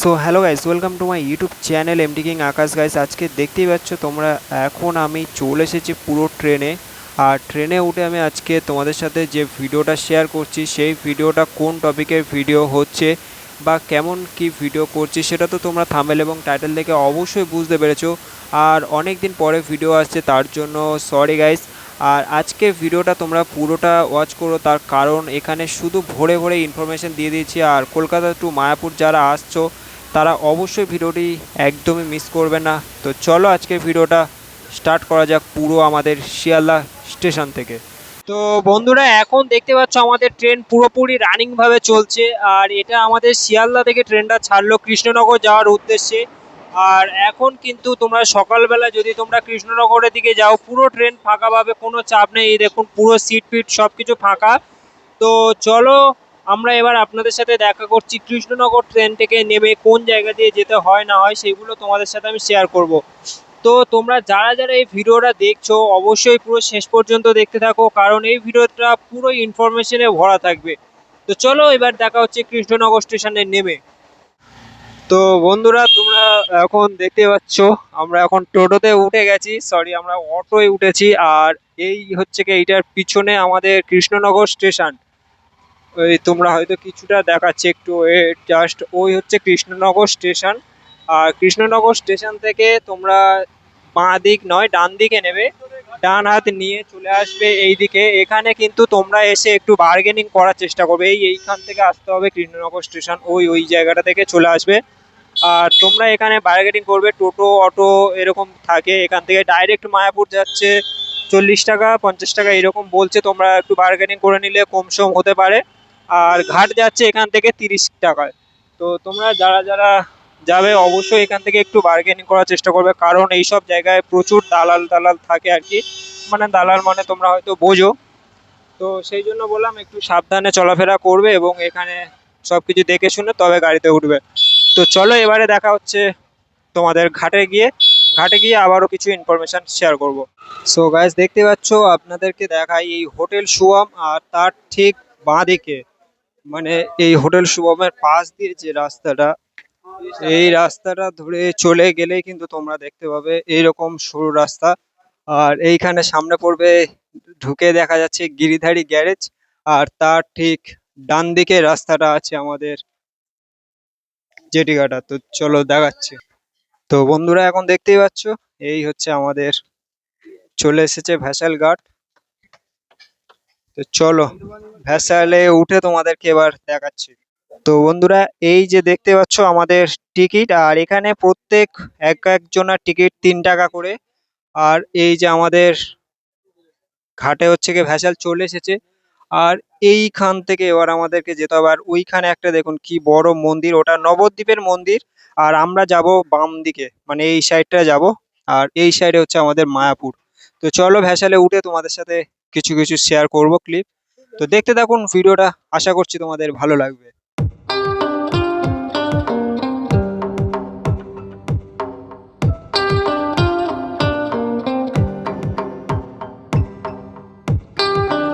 So hello guys, welcome to my YouTube channel MD king Akash. Guys, আজকে দেখতেই পাচ্ছ তোমরা, এখন আমি চলে এসেছি পুরো ট্রেনে। আর ট্রেনে উঠে আমি আজকে তোমাদের সাথে যে ভিডিওটা শেয়ার করছি, সেই ভিডিওটা কোন টপিকের ভিডিও হচ্ছে বা কেমন কি ভিডিও করছি সেটা তো তোমরা থাম্বনেল এবং টাইটেল দেখে অবশ্যই বুঝতে পেরেছো। আর অনেক দিন পরে ভিডিও আসছে, তার জন্য সরি গাইস। আর আজকে ভিডিওটা তোমরা পুরোটা ওয়াচ করো, তার কারণ এখানে শুধু ভরে ভরে ইনফরমেশন দিয়ে দিয়েছি। আর কলকাতা টু মায়াপুর যারা আসছো তারা অবশ্যই ভিডিওটি একদমই মিস করবে না। তো চলো আজকের ভিডিওটা স্টার্ট করা যাক পুরো আমাদের শিয়ালদা স্টেশন থেকে। তো বন্ধুরা, এখন দেখতে পাচ্ছ আমাদের ট্রেন পুরোপুরি রানিং ভাবে চলছে। আর এটা আমাদের শিয়ালদা থেকে ট্রেনটা ছাড়লো কৃষ্ণনগর যাওয়ার উদ্দেশ্যে। আর এখন কিন্তু তোমরা সকালবেলা যদি তোমরা কৃষ্ণনগরের দিকে যাও, পুরো ট্রেন ফাঁকা পাবে, কোনো চাপ নেই। এই দেখুন পুরো সিট ফিট সব কিছু ফাঁকা। তো চলো আমরা এবার আপনাদের সাথে দেখা করছি কৃষ্ণনগর ট্রেন থেকে নেমে কোন জায়গা দিয়ে যেতে হয় না হয় সেগুলো তোমাদের সাথে আমি শেয়ার করব। তো তোমরা যারা যারা এই ভিডিওটা দেখছো অবশ্যই পুরো শেষ পর্যন্ত দেখতে থাকো, কারণ এই ভিডিওটা পুরো ইনফরমেশনে ভরা থাকবে। তো চলো এবার দেখা হচ্ছে কৃষ্ণনগর স্টেশনে নেমে। তো বন্ধুরা, তোমরা এখন দেখতে পাচ্ছ আমরা এখন টোটোতে উঠে গেছি, সরি আমরা অটোয় উঠেছি। আর এই হচ্ছে কি, এইটার পিছনে আমাদের কৃষ্ণনগর স্টেশন। ওই তোমরা হয়তো কিছুটা দেখাচ্ছে একটু, জাস্ট ওই হচ্ছে কৃষ্ণনগর স্টেশন। আর কৃষ্ণনগর স্টেশন থেকে তোমরা বাঁ দিক নয় ডান দিকে নেবে, ডান হাত নিয়ে চলে আসবে এই দিকে। এখানে কিন্তু তোমরা এসে একটু বার্গেনিং করার চেষ্টা করবে। এইখান থেকে আসতে হবে কৃষ্ণনগর স্টেশন, ওই ওই জায়গাটা থেকে চলে আসবে। আর তোমরা এখানে বার্গেনিং করবে, টোটো অটো এরকম থাকে। এখান থেকে ডাইরেক্ট মায়াপুর যাচ্ছে 40 টাকা 50 টাকা এরকম বলছে, তোমরা একটু বার্গেনিং করে নিলে কম সম হতে পারে। আর ঘাট যাচ্ছে এখান থেকে 30 টাকায়। তো তোমরা যারা যারা যাবে অবশ্যই এখান থেকে একটু বার্গেনিং করার চেষ্টা করবে, কারণ এইসব জায়গায় প্রচুর দালাল দালাল থাকে আর কি। মানে দালাল মানে তোমরা হয়তো বোঝো। তো সেই জন্য বললাম একটু সাবধানে চলাফেরা করবে এবং এখানে সবকিছু দেখে শুনে তবে গাড়িতে উঠবে। তো চলো এবারে দেখা হচ্ছে তোমাদের ঘাটে গিয়ে আবারও কিছু ইনফরমেশন শেয়ার করব। সো গাইস, দেখতে পাচ্ছ আপনাদেরকে দেখাই এই হোটেল শুভম, আর তার ঠিক বাঁ দিকে, মানে এই হোটেল শুভমের পাশ দিয়ে যে রাস্তাটা, এই রাস্তাটা ধরে চলে গেলেই কিন্তু তোমরা দেখতে পাবে এইরকম সরু রাস্তা। আর এইখানে সামনে পড়বে, ঢুকে দেখা যাচ্ছে গিরিধারী গ্যারেজ। আর তার ঠিক ডান দিকে রাস্তাটা আছে আমাদের জেটিঘাটা। তো চলো দেখাচ্ছি। তো বন্ধুরা, এখন দেখতেই পাচ্ছ এই হচ্ছে আমাদের চলে এসেছে ভ্যাসাল ঘাট। তো চলো ভ্যাসালে উঠে তোমাদেরকে এবার দেখাচ্ছি। তো বন্ধুরা, এই যে দেখতে পাচ্ছ আমাদের টিকিট, আর এখানে প্রত্যেক এক একজনের টিকিট 3 টাকা করে। আর এই যে আমাদের ঘাটে হচ্ছে গিয়ে ভ্যাসাল চলে এসেছে। আর এইখান থেকে এবার আমাদেরকে যেতে হবে। আর ওইখানে একটা দেখুন কি বড় মন্দির, ওটা নবদ্বীপের মন্দির। আর আমরা যাব বাম দিকে, মানে এই সাইডটা যাব। আর এই সাইডে হচ্ছে আমাদের মায়াপুর। তো চলো ভ্যাসালে উঠে তোমাদের সাথে কিছু কিছু শেয়ার করব ক্লিপ। তো দেখতে থাকুন ভিডিওটা, আশা করছি তোমাদের ভালো লাগবে।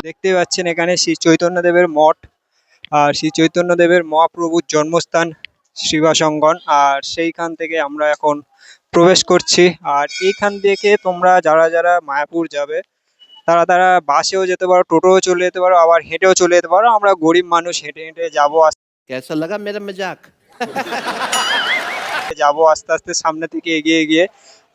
দেখতে পাচ্ছেন এখানে শ্রী চৈতন্য দেবের মঠ। আর শ্রী চৈতন্য দেবের মহাপ্রভুর জন্মস্থান শিবাসঙ্গন। আর সেইখান থেকে আমরা এখন প্রবেশ করছি। আর এইখান থেকে তোমরা যারা যারা মায়াপুর যাবে তারা তারা বাসেও যেতে পারো, টোটোও চলে যেতে পারো, আবার হেঁটেও চলে যেতে পারো। আমরা গরিব মানুষ, হেঁটে হেঁটে যাবো, कैसा लगा मेरा मजाक। আস্তে আস্তে সামনে থেকে এগিয়ে গিয়ে।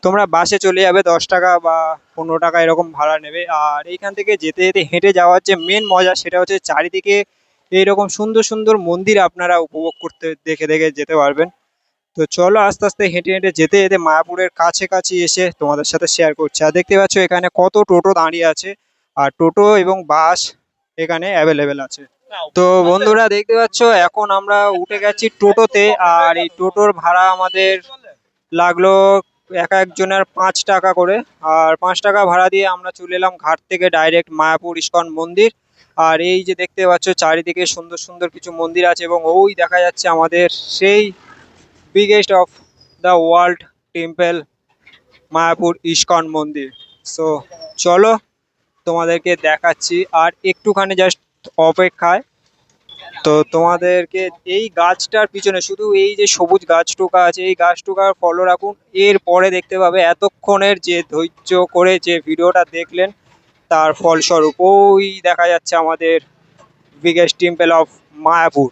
তোমরা বাসে চলে যাবে, 10 টাকা বা 15 টাকা এরকম ভাড়া নেবে। আর এইখান থেকে যেতে যেতে হেঁটে যাওয়ার যে মেন মজা সেটা হচ্ছে চারিদিকে এইরকম সুন্দর সুন্দর মন্দির আপনারা উপভোগ করতে দেখে দেখে যেতে পারবেন। তো চলো আস্তে আস্তে হেঁটে হেঁটে যেতে যেতে মায়াপুরের কাছাকাছি এসে তোমাদের সাথে শেয়ার করছি। আর দেখতে পাচ্ছ এখানে কত টোটো দাঁড়িয়ে আছে। আর টোটো এবং বাস এখানে অ্যাভেলেবেল আছে। তো বন্ধুরা, দেখতে পাচ্ছ এখন আমরা উঠে গেছি টোটোতে। আর এই টোটোর ভাড়া আমাদের লাগলো এক একজনের 5 টাকা করে। আর 5 টাকা ভাড়া দিয়ে আমরা চলে এলাম ঘাট থেকে ডাইরেক্ট মায়াপুর ইস্কন মন্দির। আর এই যে দেখতে পাচ্ছ চারিদিকে সুন্দর সুন্দর কিছু মন্দির আছে, এবং ওই দেখা যাচ্ছে আমাদের সেই biggest of the world temple Mayapur ISKCON মন্দির। সো চলো তোমাদেরকে দেখাচ্ছি, আর একটুখানি জাস্ট অপেক্ষায়। তো তোমাদেরকে এই গাছটার পিছনে শুধু এই যে সবুজ গাছটুকা আছে এই গাছটুকার ফলো রাখুন, এরপরে দেখতে পাবে এতক্ষণের যে ধৈর্য করে যে ভিডিওটা দেখলেন তার ফলস্বরূপ ওই দেখা যাচ্ছে আমাদের biggest temple of Mayapur.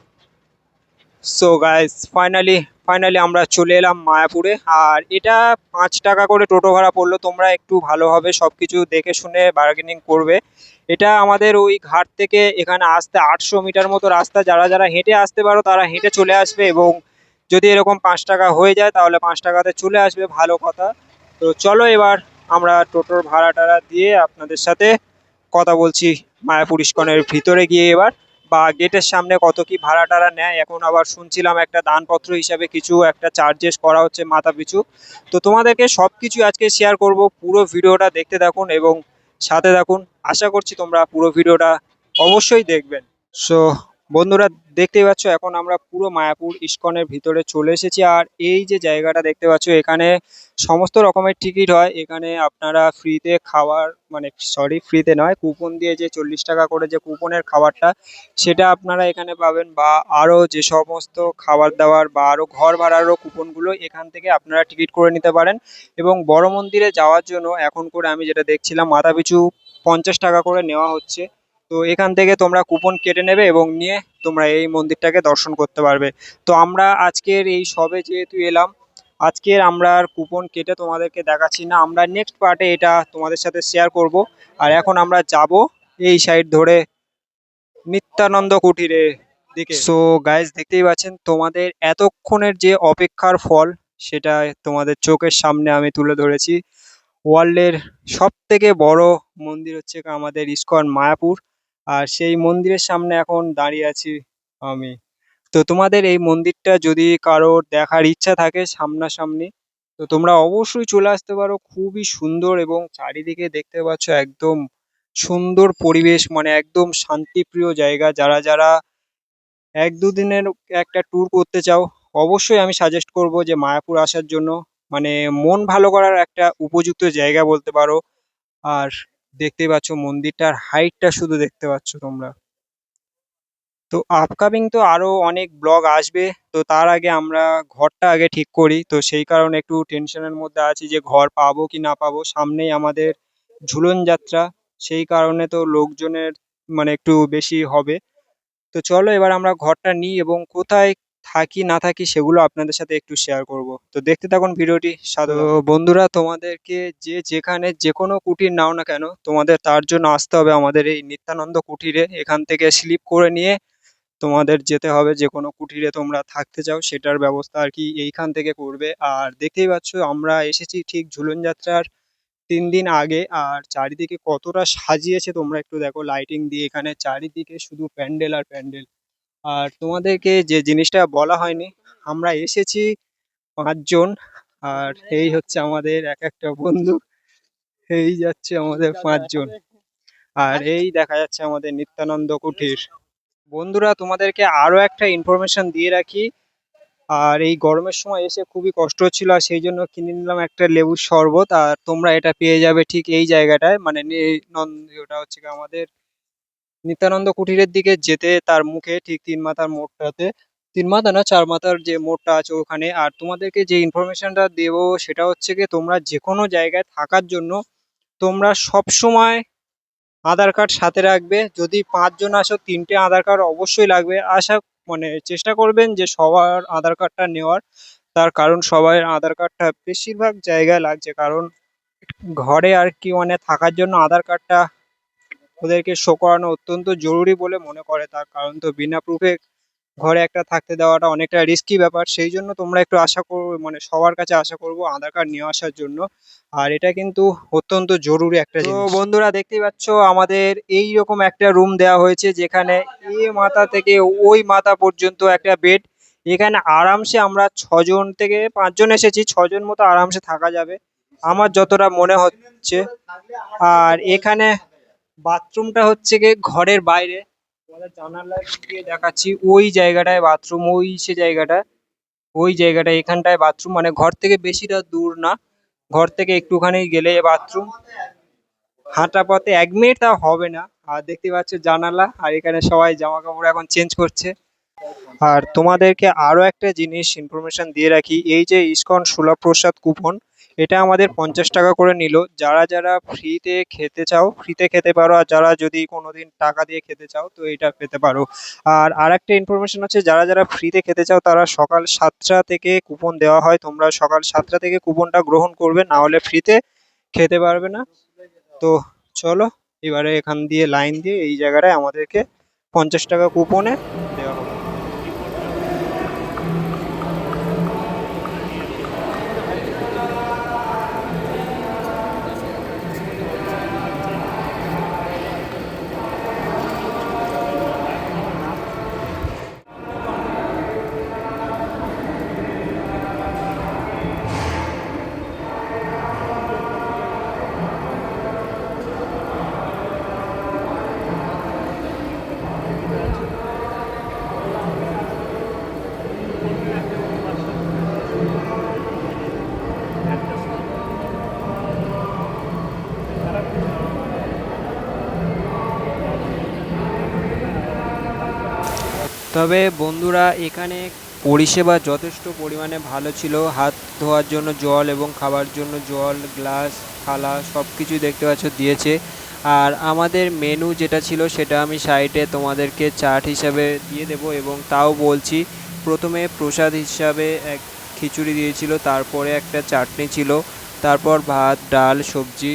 So guys finally আমরা চলে এলাম মায়াপুরে। আর এটা 5 টাকা করে টোটো ভাড়া পড়লো, তোমরা একটু ভালোভাবে সব কিছু দেখে শুনে বার্গেনিং করবে। এটা আমাদের ওই ঘাট থেকে এখানে আসতে 800 মিটার মতো রাস্তা, যারা যারা হেঁটে আসতে পারো তারা হেঁটে চলে আসবে, এবং যদি এরকম 5 টাকা হয়ে যায় তাহলে 5 টাকাতে চলে আসবে, ভালো কথা। তো চলো এবার আমরা টোটোর ভাড়া টাড়া দিয়ে আপনাদের সাথে কথা বলছি মায়াপুর ইস্কনের ভিতরে গিয়ে এবার, বা গেটের সামনে কত কি ভাড়া টাড়া নেয়। এখন আবার শুনছিলাম একটা দানপত্র হিসাবে কিছু একটা চার্জেস করা হচ্ছে মাথা পিছু। তো তোমাদেরকে সব কিছু আজকে শেয়ার করব, পুরো ভিডিওটা দেখতে থাকুন এবং সাথে থাকুন। আশা করছি তোমরা পুরো ভিডিওটা অবশ্যই দেখবেন। সো বন্ধুরা, দেখতেই পাচ্ছ এখন আমরা পুরো মায়াপুর ইস্কনের ভিতরে চলে এসেছি। আর এই যে জায়গাটা দেখতে পাচ্ছ এখানে সমস্ত রকমের টিকিট হয়। এখানে আপনারা ফ্রিতে খাবার, মানে সরি ফ্রিতে নয়, কুপন দিয়ে যে 40 টাকা করে যে কুপনের খাবারটা সেটা আপনারা এখানে পাবেন, বা আরও যে সমস্ত খাবার দাবার বা আরও ঘর ভাড়ারও কুপনগুলো এখান থেকে আপনারা টিকিট করে নিতে পারেন। এবং বড় মন্দিরে যাওয়ার জন্য এখন করে আমি যেটা দেখছিলাম মাথাপিছু 50 টাকা করে নেওয়া হচ্ছে। তো এখান থেকে তোমরা কুপন কেটে নেবে এবং নিয়ে তোমরা এই মন্দিরটাকে দর্শন করতে পারবে। তো আমরা আজকের এই সবে যেহেতু এলাম, আজকের আমরা আর কুপন কেটে তোমাদেরকে দেখাচ্ছি না, আমরা নেক্সট পার্টে এটা তোমাদের সাথে শেয়ার করব। আর এখন আমরা যাব এই সাইড ধরে নিত্যানন্দ কুটিরের দিকে। সো গাইজ দেখতেই পাচ্ছেন তোমাদের এতক্ষণের যে অপেক্ষার ফল সেটা তোমাদের চোখের সামনে আমি তুলে ধরেছি। ওয়ার্ল্ডের সব থেকে বড় মন্দির হচ্ছে আমাদের ইস্কন মায়াপুর, আর সেই মন্দিরের সামনে এখন দাঁড়িয়ে আছি আমি। তো তোমাদের এই মন্দিরটা যদি কারোর দেখার ইচ্ছা থাকে সামনাসামনি, তো তোমরা অবশ্যই চলে আসতে পারো। খুবই সুন্দর এবং চারিদিকে দেখতে পাচ্ছ একদম সুন্দর পরিবেশ, মানে একদম শান্তিপ্রিয় জায়গা। যারা যারা 1-2 দিনের একটা ট্যুর করতে চাও অবশ্যই আমি সাজেস্ট করব যে মায়াপুর আসার জন্য, মানে মন ভালো করার একটা উপযুক্ত জায়গা বলতে পারো। আর দেখতেই পাচ্ছ মন্দিরটার হাইটটা শুধু দেখতে পাচ্ছ তোমরা। তো আপকামিং তো আরো অনেক ব্লগ আসবে, তো তার আগে আমরা ঘরটা আগে ঠিক করি। তো সেই কারণে একটু টেনশনের মধ্যে আছি যে ঘর পাবো কি না পাবো। সামনেই আমাদের ঝুলন যাত্রা, সেই কারণে তো লোকজনের মানে একটু বেশি হবে। তো চলো এবার আমরা ঘরটা নিই এবং কোথায় থাকি না থাকি সেগুলো আপনাদের সাথে একটু শেয়ার করব। তো দেখতে থাকুন ভিডিওটি সাথে। তো বন্ধুরা, তোমাদেরকে যে যেখানে যে কোনো কুটির নাও না কেন, তোমাদের তার জন্য আসতে হবে আমাদের এই নিত্যানন্দ কুটিরে। এখান থেকে স্লিপ করে নিয়ে তোমাদের যেতে হবে যে কোনো কুটিরে তোমরা থাকতে চাও সেটার ব্যবস্থা আর কি এইখান থেকে করবে। আর দেখতেই পাচ্ছ আমরা এসেছি ঠিক ঝুলন যাত্রার 3 দিন আগে, আর চারিদিকে কতটা সাজিয়েছে তোমরা একটু দেখো লাইটিং দিয়ে, এখানে চারিদিকে শুধু প্যান্ডেল আর প্যান্ডেল। আর তোমাদেরকে যে জিনিসটা বলা হয়নি, আমরা এসেছি 5 জন, আর এই হচ্ছে আমাদের এক একটা বন্ধু, এই যাচ্ছে আমাদের 5 জন। আর এই দেখা যাচ্ছে আমাদের নিত্যানন্দ কুটির। বন্ধুরা, তোমাদেরকে আরো একটা ইনফরমেশন দিয়ে রাখি। আর এই গরমের সময় এসে খুবই কষ্ট হচ্ছিল, আর সেই জন্য কিনে নিলাম একটা লেবুর শরবত। আর তোমরা এটা পেয়ে যাবে ঠিক এই জায়গাটায়, মানে ওটা হচ্ছে কি আমাদের নিত্যানন্দ কুটিরের দিকে যেতে তার মুখে ঠিক 3 মাথার মোড়টাতে, 3 মাথা না 4 মাথার যে মোড়টা আছে ওখানে। আর তোমাদেরকে যে ইনফরমেশনটা দেবো সেটা হচ্ছে কি, তোমরা যে কোনো জায়গায় থাকার জন্য তোমরা সব সময় আধার কার্ড সাথে রাখবে। যদি 5 জন আসো 3টে আধার কার্ড অবশ্যই লাগবে। মানে চেষ্টা করবেন যে সবার আধার কার্ডটা নেওয়ার, তার কারণ সবার আধার কার্ডটা বেশিরভাগ জায়গায় লাগছে, কারণ ঘরে আর কি মানে থাকার জন্য আধার কার্ডটা ওদেরকে শো করানো অত্যন্ত জরুরি বলে মনে করে। তার কারণ তো বিনা প্রুফে ঘরে একটা থাকতে দেওয়াটা অনেকটা রিস্কি ব্যাপার। সেই জন্য তোমরা একটু আশা করবো, মানে সবার কাছে আশা করবো আধার কার্ড নিয়ে আসার জন্য। আর এটা কিন্তু অত্যন্ত জরুরি একটা জিনিস। তো বন্ধুরা, দেখতেই পাচ্ছ আমাদের এই রকম একটা রুম দেওয়া হয়েছে, যেখানে এ মাথা থেকে ওই মাথা পর্যন্ত একটা বেড। এখানে আরামসে আমরা 6 জন থেকে 5 জন এসেছি, 6 জন মতো আরামসে থাকা যাবে আমার যতটা মনে হচ্ছে। আর এখানে বাথরুমটা হচ্ছে গিয়ে ঘরের বাইরে, তোমাদের জানালা দিয়ে দেখাচ্ছি, ওই জায়গাটায় বাথরুম, ওই জায়গাটায় এখানটায় বাথরুম, মানে ঘর থেকে বেশিটা দূর না, ঘর থেকে একটুখানি গেলে বাথরুম। হাঁটা পথে 1 মিনিট তাও হবে না। আর দেখতে পাচ্ছ জানালা, আর এখানে সবাই জামা কাপড় এখন চেঞ্জ করছে। আর তোমাদেরকে আরো একটা জিনিস ইনফরমেশন দিয়ে রাখি, এই যে ইসকন সুলভপ্রসাদ কুপন, এটা আমাদের 50 টাকা করে নিল। যারা যারা ফ্রিতে খেতে চাও ফ্রিতে খেতে পারো, আর যারা যদি কোনোদিন টাকা দিয়ে খেতে চাও তো এটা পেতে পারো। আর আরেকটা ইনফরমেশন হচ্ছে, যারা যারা ফ্রিতে খেতে চাও তারা সকাল 7টা থেকে কুপন দেওয়া হয়, তোমরা সকাল 7টা থেকে কুপনটা গ্রহণ করবে, না হলে ফ্রিতে খেতে পারবে না। তো চলো, এবারে এখান দিয়ে লাইন দিয়ে এই জায়গাটায় আমাদেরকে 50 টাকা কুপনে দেওয়া হবে। তবে বন্ধুরা, এখানে পরিষেবা যথেষ্ট পরিমাণে ভালো ছিল। হাত ধোয়ার জন্য জল এবং খাবার জন্য জল, গ্লাস, থালা সব কিছুই দেখতে পাচ্ছ দিয়েছে। আর আমাদের মেনু যেটা ছিল সেটা আমি সাইডে তোমাদেরকে চার্ট হিসাবে দিয়ে দেবো, এবং তাও বলছি, প্রথমে প্রসাদ হিসাবে এক খিচুড়ি দিয়েছিল, তারপরে একটা চাটনি ছিল, তারপর ভাত, ডাল, সবজি,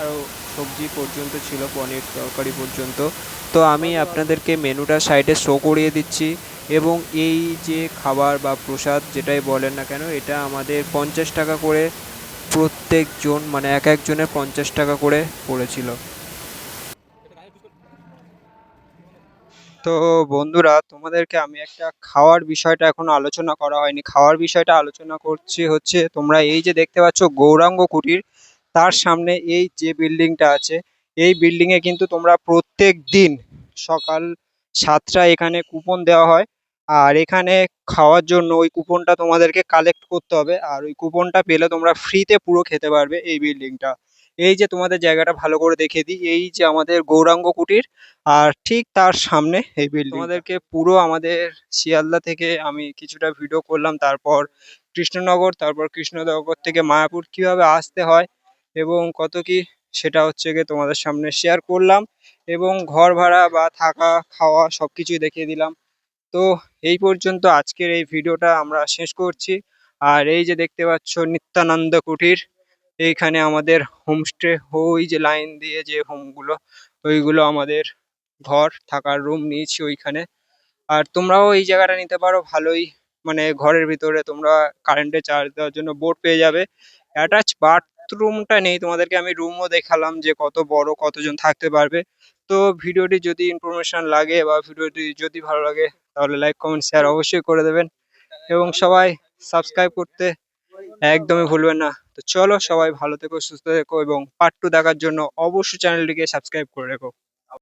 আরও সবজি পর্যন্ত ছিল, পনির তরকারি পর্যন্ত। তো আমি আপনাদেরকে মেনুটা সাইডে শো করিয়ে দিচ্ছি। এবং এই যে খাবার বা প্রসাদ যেটাই বলেন না কেন, এটা আমাদের 50 টাকা করে প্রত্যেকজন, মানে এক একজনের 50 টাকা করে পড়েছিল। তো বন্ধুরা, তোমাদেরকে আমি একটা খাওয়ার বিষয়টা এখনো আলোচনা করা হয়নি, খাওয়ার বিষয়টা আলোচনা করছি হচ্ছে, তোমরা এই যে দেখতে পাচ্ছ গৌরাঙ্গ কুটির, তার সামনে এই যে বিল্ডিংটা আছে, এই বিল্ডিং এ কিন্তু তোমরা প্রত্যেক দিন সকাল 7টায় এখানে কুপন দেওয়া হয়। আর এখানে খাওয়ার জন্য ওই কুপনটা তোমাদেরকে কালেক্ট করতে হবে, আর ওই কুপনটা পেলে তোমরা ফ্রিতে পুরো খেতে পারবে এই বিল্ডিংটা। এই যে তোমাদের জায়গাটা ভালো করে দেখিয়ে দিই, এই যে আমাদের গৌরাঙ্গ কুটির, আর ঠিক তার সামনে এই বিল্ডিং। তোমাদেরকে পুরো আমাদের শিয়ালদা থেকে আমি কিছুটা ভিডিও করলাম, তারপর কৃষ্ণনগর, তারপর কৃষ্ণনগর থেকে মায়াপুর কিভাবে আসতে হয় এবং কত কি, সেটা হচ্ছে গিয়ে তোমাদের সামনে শেয়ার করলাম, এবং ঘর ভাড়া বা থাকা খাওয়া সবকিছুই দেখিয়ে দিলাম। তো এই পর্যন্ত আজকের এই ভিডিওটা আমরা শেষ করছি। আর এই যে দেখতে পাচ্ছ নিত্যানন্দ কুটির, এইখানে আমাদের হোমস্টে, ওই যে লাইন দিয়ে যে হোমগুলো, ওইগুলো আমাদের ঘর থাকার রুম নিয়েছি ওইখানে। আর তোমরাও এই জায়গাটা নিতে পারো, ভালোই, মানে ঘরের ভিতরে তোমরা কারেন্টে চার্জ দেওয়ার জন্য বোর্ড পেয়ে যাবে। অ্যাটাচ বাথরুমটা নেই, তোমাদেরকে আমি রুমও দেখালাম যে কত বড়, কতজন থাকতে পারবে। তো ভিডিওটি যদি ইনফরমেশন লাগে বা ভিডিওটি যদি ভালো লাগে, তাহলে লাইক, কমেন্ট, শেয়ার অবশ্যই করে দেবেন, এবং সবাই সাবস্ক্রাইব করতে একদমই ভুলবেন না। তো চলো, সবাই ভালো থেকো, সুস্থ থেকো, এবং পার্ট 2 দেখার জন্য অবশ্যই চ্যানেলটিকে সাবস্ক্রাইব করে রেখো।